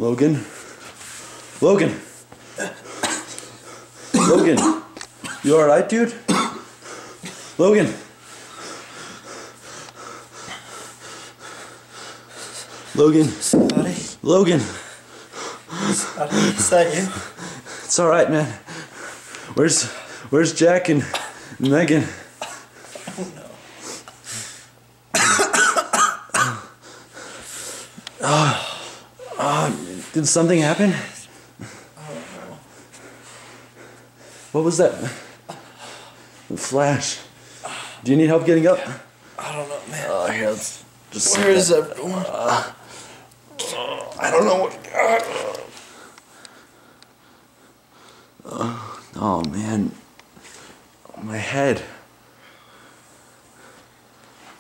Logan? Logan! Logan! You alright, dude? Logan! Logan! Buddy? Logan! Is that you? It's alright, man. Where's Jack and Megan? Did something happen? What was that? The flash. Do you need help getting up? I don't know, man. Here, let's just. Where is everyone? I don't know what. Oh man, my head.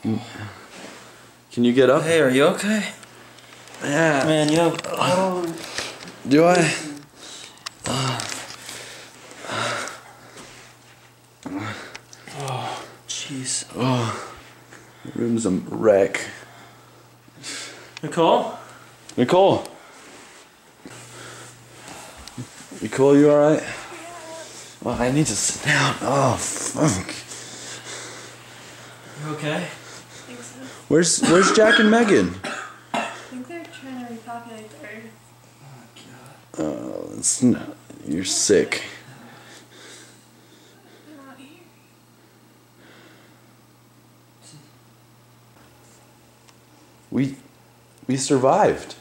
Can you get up? Hey, are you okay? Yeah. Man, you have. Do I? Oh, jeez. Oh, the room's a wreck. Nicole? Nicole. Nicole, you alright? Well, I need to sit down. Oh, fuck. You okay? I think so. Where's Jack and Megan? I think they're trying to repopulate the earth. Oh, God. Oh, it's not. You're sick. They're not here. We survived.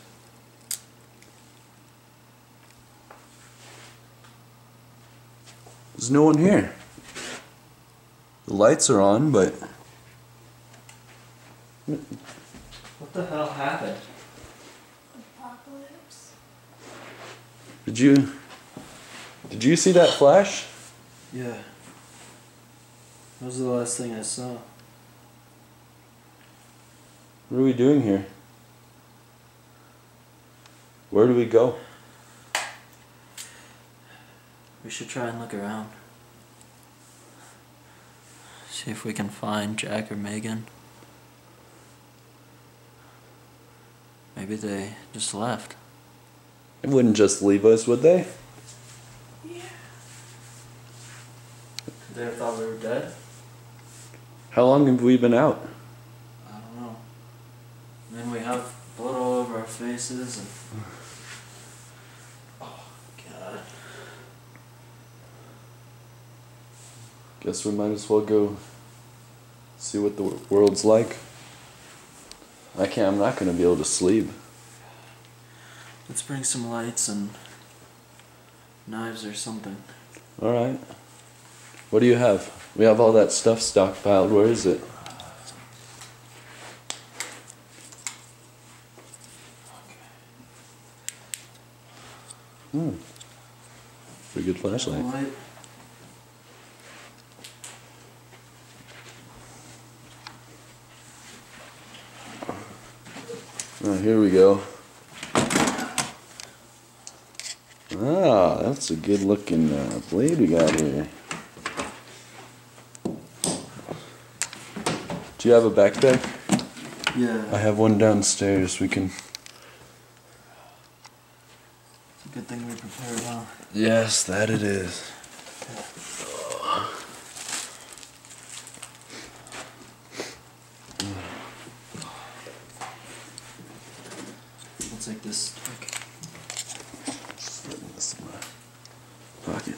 There's no one here. The lights are on, but What the hell happened? Apocalypse. did you see that flash? Yeah. That was the last thing I saw. What are we doing here? Where do we go? We should try and look around. See if we can find Jack or Megan. Maybe they just left. They wouldn't just leave us, would they? Yeah. They thought we were dead? How long have we been out? I don't know. And then we have blood all over our faces and... Oh, God. Guess we might as well go see what the world's like. I'm not gonna be able to sleep. Let's bring some lights and knives or something. Alright. What do you have? We have all that stuff stockpiled. Where is it? Pretty good flashlight. Light. Oh, here we go. Ah, that's a good looking blade we got here. Do you have a backpack? Yeah. I have one downstairs. We can. It's a good thing we prepared, huh? Yes, that it is. We'll take this. Just putting this in my pocket.